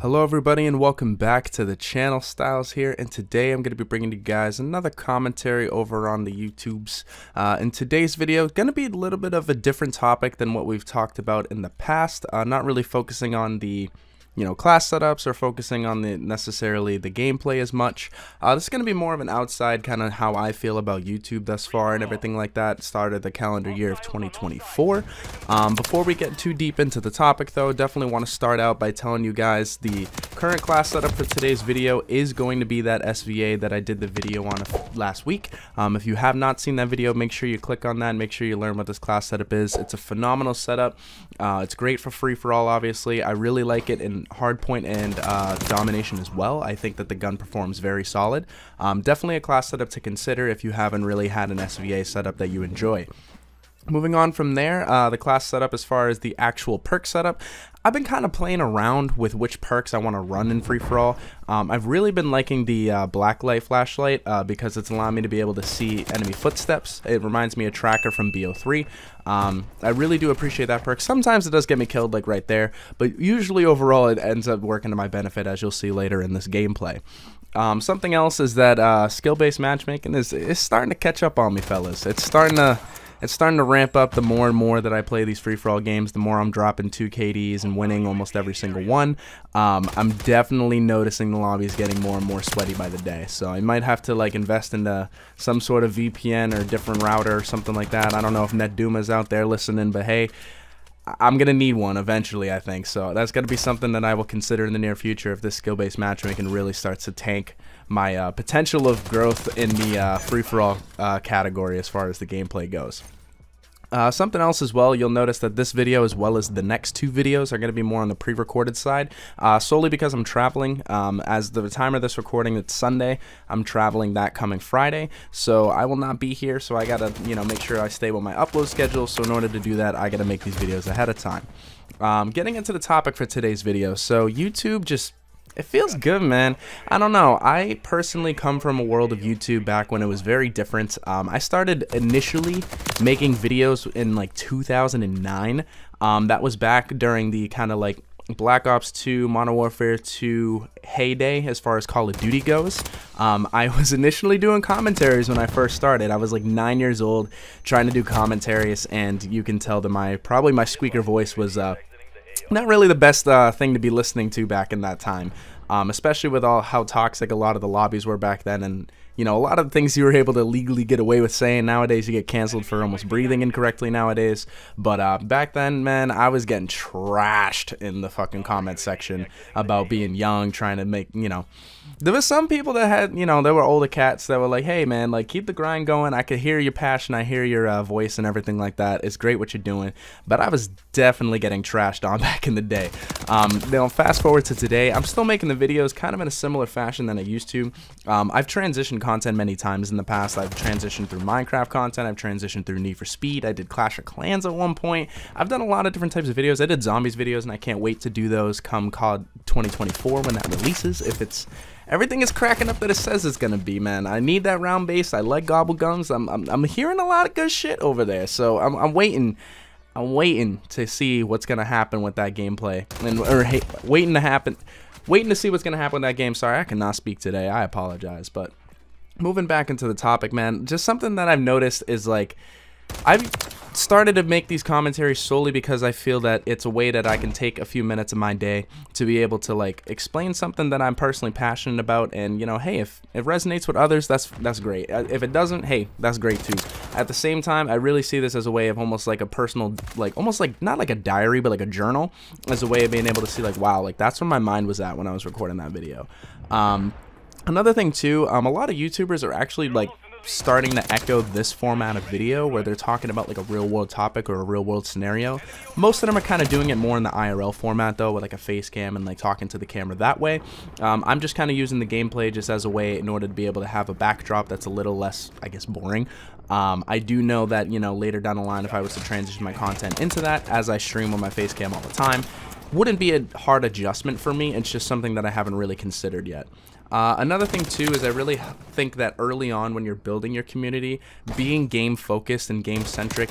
Hello everybody and welcome back to the channel. Styles here, and today I'm going to be bringing you guys another commentary over on the YouTubes. In today's video, going to be a little bit of a different topic than what we've talked about in the past. Not really focusing on the class setups or focusing on necessarily the gameplay as much. This is going to be more of an outside kind of how I feel about YouTube thus far and everything like that. Started the calendar year of 2024. Before we get too deep into the topic though, definitely want to start out by telling you guys the current class setup for today's video is going to be that SVA that I did the video on last week. If you have not seen that video, make sure you click on that and make sure you learn what this class setup is. It's a phenomenal setup. It's great for free-for-all, obviously. I really like it in hardpoint and domination as well. I think that the gun performs very solid. Definitely a class setup to consider if you haven't really had an SVA setup that you enjoy. Moving on from there, the class setup as far as the actual perk setup, I've been kind of playing around with which perks I want to run in free-for-all. I've really been liking the blacklight flashlight because it's allowing me to be able to see enemy footsteps. It reminds me of Tracker from BO3. I really do appreciate that perk. Sometimes it does get me killed like right there, but usually overall it ends up working to my benefit, as you'll see later in this gameplay. Something else is that skill-based matchmaking is starting to catch up on me, fellas. It's starting to ramp up the more and more that I play these free-for-all games, the more I'm dropping 2 KDs and winning almost every single one. I'm definitely noticing the lobby is getting more and more sweaty by the day, so I might have to like invest into some sort of VPN or different router or something like that. I don't know if NetDuma's out there listening, but hey, I'm going to need one eventually, I think. So that's going to be something that I will consider in the near future if this skill-based matchmaking really starts to tank my potential of growth in the free-for-all category as far as the gameplay goes. Something else as well, you'll notice that this video as well as the next 2 videos are going to be more on the pre-recorded side, solely because I'm traveling. As the time of this recording, it's Sunday. I'm traveling that coming Friday, so I will not be here, so I gotta make sure I stay with my upload schedule. So in order to do that, I gotta make these videos ahead of time. Getting into the topic for today's video, so YouTube just... it feels good, man. I don't know. I personally come from a world of YouTube back when it was very different. I started initially making videos in like 2009. That was back during the kind of like Black Ops 2, Modern Warfare 2 heyday as far as Call of Duty goes. I was initially doing commentaries when I first started. I was like 9 years old trying to do commentaries, and you can tell that probably my squeaker voice was not really the best thing to be listening to back in that time, especially with how toxic a lot of the lobbies were back then, and a lot of the things you were able to legally get away with saying. Nowadays you get canceled for almost breathing incorrectly nowadays, but back then, man, I was getting trashed in the fucking comment section about being young, trying to make, there was some people that had, there were older cats that were like, hey man, like, keep the grind going. I could hear your passion, I hear your voice and everything like that. It's great what you're doing. But I was definitely getting trashed on back in the day. Fast forward to today, I'm still making the videos kind of in a similar fashion than I used to. I've transitioned content many times in the past. I've transitioned through Minecraft content, I've transitioned through Need for Speed, I did Clash of Clans at one point. I've done a lot of different types of videos. I did zombies videos, and I can't wait to do those come COD 2024 when that releases, if everything is cracking up that it says it's gonna be, man. I need that round base. I like gobble guns. I'm hearing a lot of good shit over there, so I'm waiting. I'm waiting to see what's gonna happen with that gameplay, waiting to see what's gonna happen with that game. Sorry, I cannot speak today. I apologize. But moving back into the topic, man, just something that I've noticed is like, I've started to make these commentaries solely because I feel that it's a way that I can take a few minutes of my day to be able to like explain something that I'm personally passionate about, and hey, if it resonates with others, that's great. If it doesn't, hey, that's great too. At the same time, I really see this as a way of almost like a personal, like almost like not like a diary, but like a journal, as a way of being able to see like, wow, like that's where my mind was at when I was recording that video. Another thing too, a lot of YouTubers are actually like starting to echo this format of video where they're talking about like a real world topic or a real world scenario. Most of them are kind of doing it more in the IRL format though, with like a face cam and like talking to the camera that way. I'm just kind of using the gameplay just as a way in order to be able to have a backdrop that's a little less, I guess, boring. I do know that, later down the line, if I was to transition my content into that as I stream with my face cam all the time, wouldn't be a hard adjustment for me. It's just something that I haven't really considered yet. Another thing too is I really think that early on when you're building your community, being game focused and game centric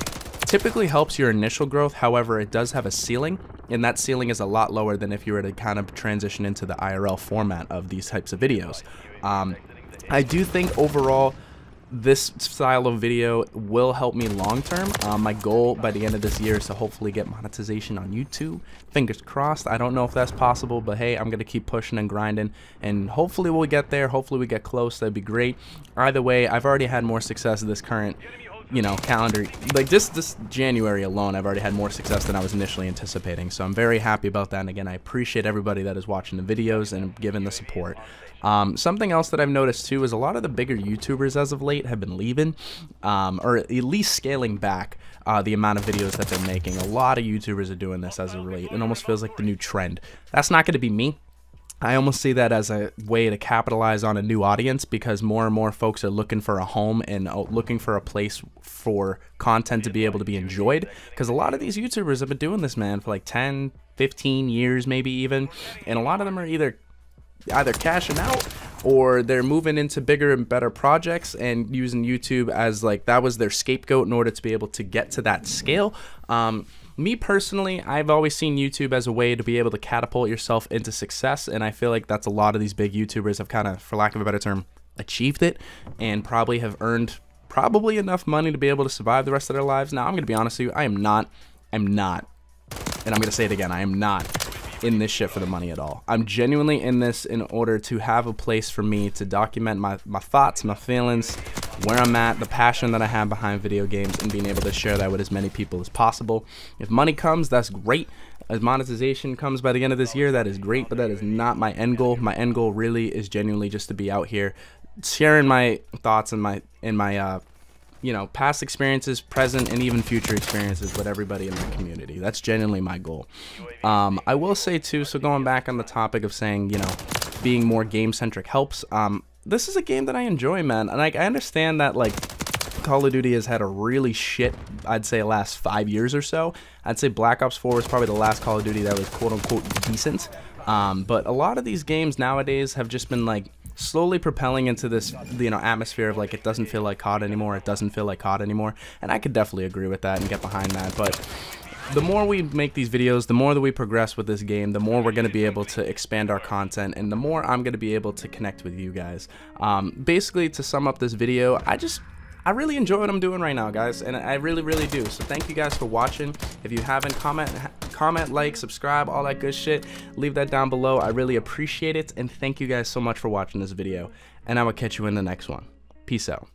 typically helps your initial growth. However, it does have a ceiling. and that ceiling is a lot lower than if you were to kind of transition into the IRL format of these types of videos. I do think overall this style of video will help me long term. My goal by the end of this year is to hopefully get monetization on YouTube. Fingers crossed. I don't know if that's possible, but hey, I'm gonna keep pushing and grinding, and hopefully we'll get there. Hopefully we get close. That'd be great. Either way, I've already had more success this current, you know, calendar, like this January alone. I've already had more success than I was initially anticipating, so I'm very happy about that. And again, I appreciate everybody that is watching the videos and giving the support. Something else that I've noticed too is a lot of the bigger YouTubers as of late have been leaving, or at least scaling back the amount of videos that they're making. A lot of YouTubers are doing this as of late. It almost feels like the new trend. That's not going to be me. I almost see that as a way to capitalize on a new audience, because more and more folks are looking for a home and looking for a place for content to be able to be enjoyed, because a lot of these YouTubers have been doing this, man, for like 10, 15 years maybe even, and a lot of them are either cashing out or they're moving into bigger and better projects and using YouTube as like that was their scapegoat in order to be able to get to that scale. Me personally, I've always seen YouTube as a way to be able to catapult yourself into success, and I feel like that's a lot of these big YouTubers have kind of, for lack of a better term, achieved it and probably have earned enough money to be able to survive the rest of their lives. Now, I'm going to be honest with you, I'm not, and I'm going to say it again, I am not in this shit for the money at all. I'm genuinely in this in order to have a place for me to document my thoughts, my feelings, where I'm at, the passion that I have behind video games, and being able to share that with as many people as possible. If money comes, that's great. As monetization comes by the end of this year, that is great, but that is not my end goal. My end goal really is genuinely just to be out here sharing my thoughts and my you know, past experiences, present, and even future experiences with everybody in the community. That's genuinely my goal. I will say too, so going back on the topic of saying, you know, being more game-centric helps, this is a game that I enjoy, man. And like, I understand that like Call of Duty has had a really shit, I'd say, last 5 years or so. I'd say Black Ops 4 was probably the last Call of Duty that was quote-unquote decent. But a lot of these games nowadays have just been like slowly propelling into this, you know, atmosphere of like, it doesn't feel like COD anymore, it doesn't feel like COD anymore, and I could definitely agree with that and get behind that. But the more we make these videos, the more that we progress with this game, the more we're going to be able to expand our content, and the more I'm going to be able to connect with you guys. Basically, to sum up this video, I really enjoy what I'm doing right now, guys, and I really do. So thank you guys for watching. If you haven't, comment, like, subscribe, all that good shit. Leave that down below. I really appreciate it, and thank you guys so much for watching this video, and I will catch you in the next one. Peace out.